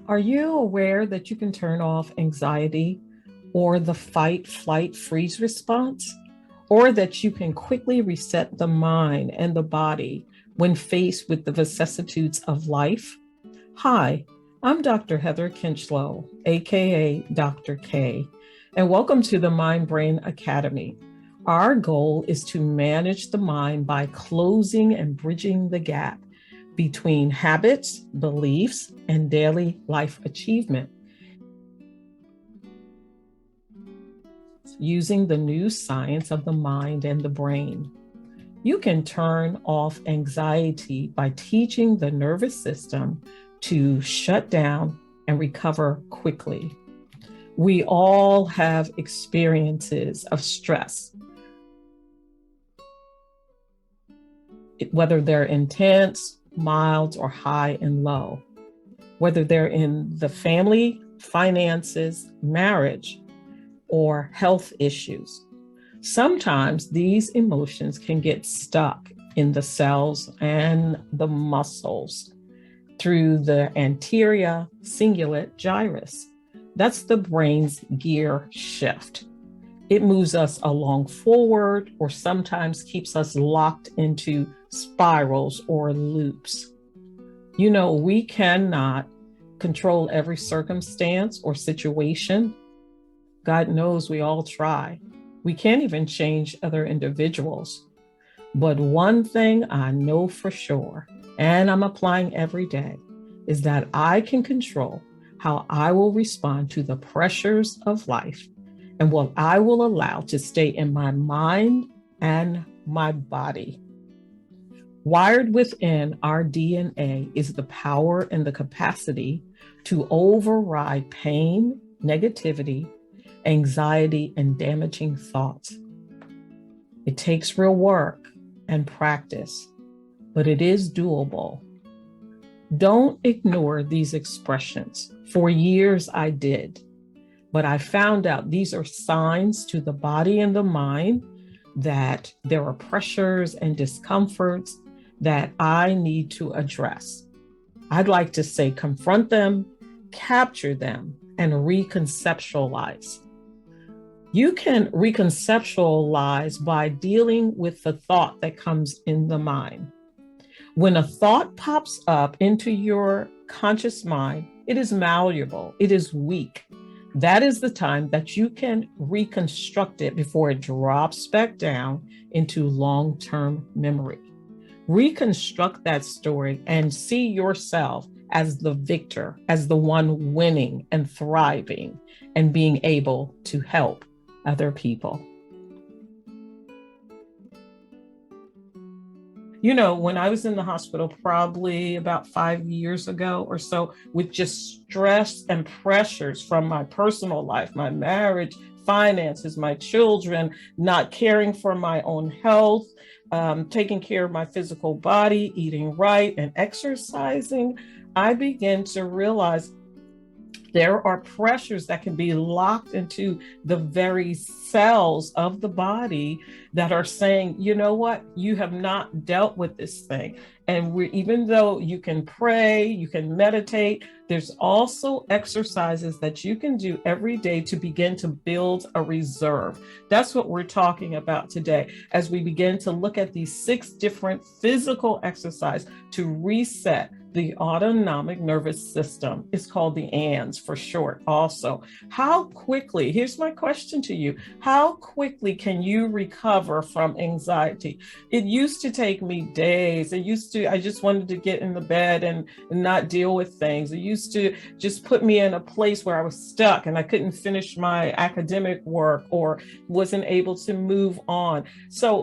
Are you aware that you can turn off anxiety or the fight, flight, freeze response? Or that you can quickly reset the mind and the body when faced with the vicissitudes of life? Hi, I'm Dr. Heather Kinchlow, aka Dr. K, and welcome to the Mind Brain Academy. Our goal is to manage the mind by closing and bridging the gap between habits, beliefs, and daily life achievement. Using the new science of the mind and the brain. You can turn off anxiety by teaching the nervous system to shut down and recover quickly. We all have experiences of stress, whether they're intense, mild, or high and low, whether they're in the family, finances, marriage, or health issues. Sometimes these emotions can get stuck in the cells and the muscles through the anterior cingulate gyrus. That's the brain's gear shift. It moves us along forward or sometimes keeps us locked into spirals or loops. You know, we cannot control every circumstance or situation. God knows we all try. We can't even change other individuals. But one thing I know for sure, and I'm applying every day, is that I can control how I will respond to the pressures of life and what I will allow to stay in my mind and my body. Wired within our DNA is the power and the capacity to override pain, negativity, anxiety, and damaging thoughts. It takes real work and practice, but it is doable. Don't ignore these expressions. For years I did, but I found out these are signs to the body and the mind that there are pressures and discomforts that I need to address. I'd like to say confront them, capture them, and reconceptualize. You can reconceptualize by dealing with the thought that comes in the mind. When a thought pops up into your conscious mind, it is malleable, it is weak. That is the time that you can reconstruct it before it drops back down into long-term memory. Reconstruct that story and see yourself as the victor, as the one winning and thriving and being able to help other people. You know, when I was in the hospital, probably about 5 years ago or so, with just stress and pressures from my personal life, my marriage, finances, my children, not caring for my own health, taking care of my physical body, eating right, and exercising, I began to realize there are pressures that can be locked into the very cells of the body that are saying, you know what, you have not dealt with this thing. And even though you can pray, you can meditate, there's also exercises that you can do every day to begin to build a reserve. That's what we're talking about today, as we begin to look at these 6 different physical exercises to reset the autonomic nervous system. It's called the ANS for short also. How quickly, here's my question to you, how quickly can you recover from anxiety? It used to take me days. I just wanted to get in the bed and not deal with things. It used to just put me in a place where I was stuck and I couldn't finish my academic work or wasn't able to move on.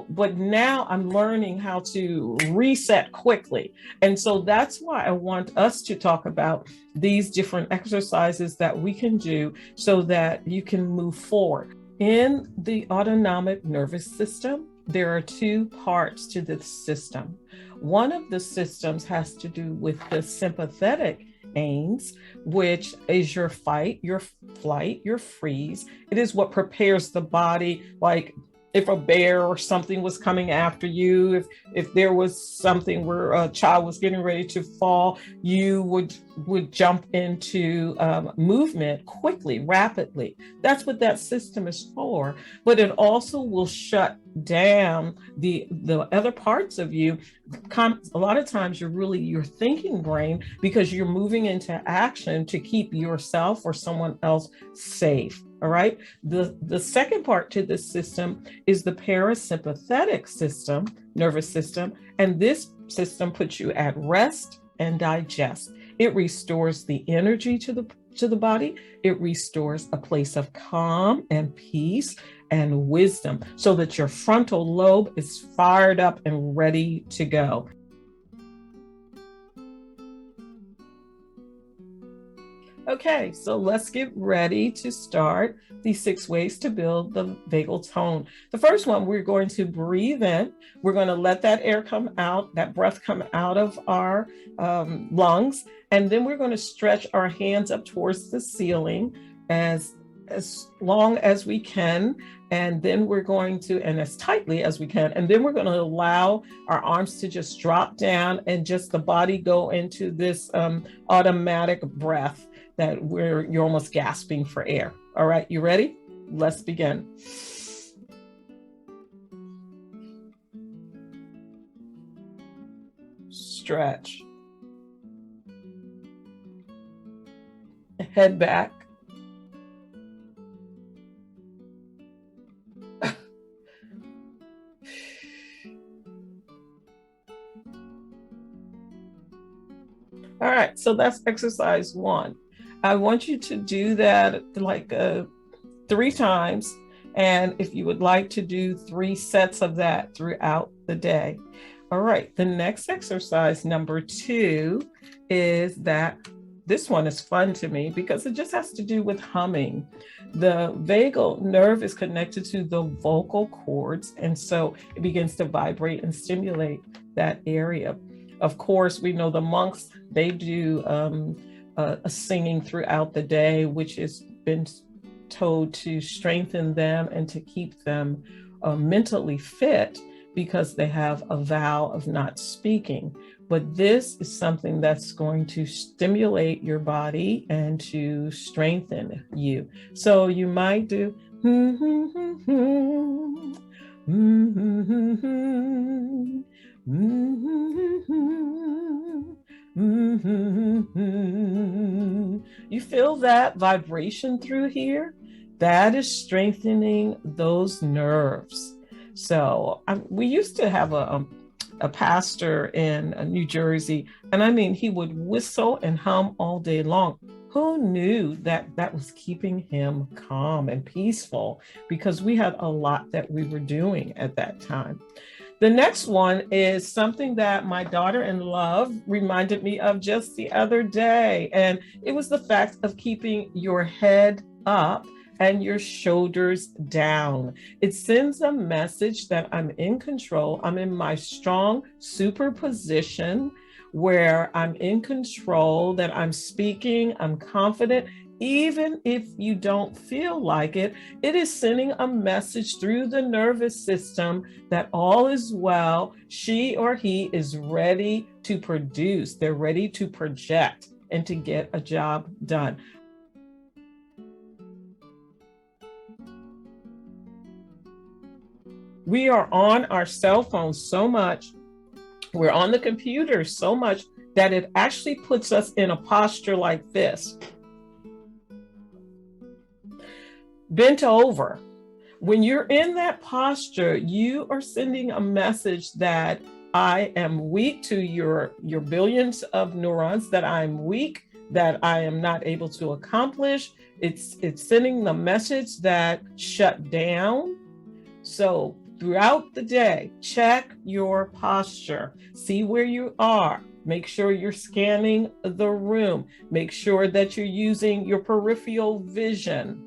But now I'm learning how to reset quickly. And so that's why I want us to talk about these different exercises that we can do so that you can move forward. In the autonomic nervous system, there are 2 parts to this system. One of the systems has to do with the sympathetic ANS, which is your fight, your flight, your freeze. It is what prepares the body, like if a bear or something was coming after you, if there was something where a child was getting ready to fall, you would jump into movement quickly, rapidly. That's what that system is for. But it also will shut down the other parts of you. A lot of times you're really your thinking brain, because you're moving into action to keep yourself or someone else safe. All right. The second part to this system is the parasympathetic system, nervous system. And this system puts you at rest and digest. It restores the energy to the body. It restores a place of calm and peace and wisdom, so that your frontal lobe is fired up and ready to go. Okay, so let's get ready to start the 6 ways to build the vagal tone. The first one, we're going to breathe in. We're going to let that air come out, that breath come out of our lungs. And then we're going to stretch our hands up towards the ceiling as long as we can. And then we're going to, and as tightly as we can. And then we're going to allow our arms to just drop down and just the body go into this automatic breath that you're almost gasping for air. All right, you ready? Let's begin. Stretch. Head back. All right, so that's exercise 1. I want you to do that like 3 times. And if you would like to do 3 sets of that throughout the day. All right, the next exercise, number 2, is that this one is fun to me because it just has to do with humming. The vagal nerve is connected to the vocal cords, and so it begins to vibrate and stimulate that area. Of course, we know the monks, they do a singing throughout the day, which has been told to strengthen them and to keep them mentally fit, because they have a vow of not speaking. But this is something that's going to stimulate your body and to strengthen you. So you might do You feel that vibration through here? That is strengthening those nerves. So we used to have a pastor in New Jersey, and I mean, he would whistle and hum all day long. Who knew that that was keeping him calm and peaceful? Because we had a lot that we were doing at that time. The next one is something that my daughter-in-law reminded me of just the other day, and it was the fact of keeping your head up and your shoulders down. It sends a message that I'm in control. I'm in my strong superposition where I'm in control, that I'm speaking, I'm confident. Even if you don't feel like it, it is sending a message through the nervous system that all is well. She or he is ready to produce. They're ready to project and to get a job done. We are on our cell phones so much, we're on the computer so much that it actually puts us in a posture like this. Bent over. When you're in that posture, you are sending a message that I am weak to your billions of neurons, that I'm weak, that I am not able to accomplish. It's sending the message that shut down. So throughout the day, check your posture, see where you are. Make sure you're scanning the room. Make sure that you're using your peripheral vision.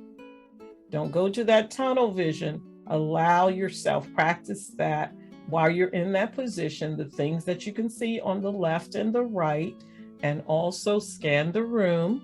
Don't go to that tunnel vision. Allow yourself, practice that while you're in that position, the things that you can see on the left and the right, and also scan the room.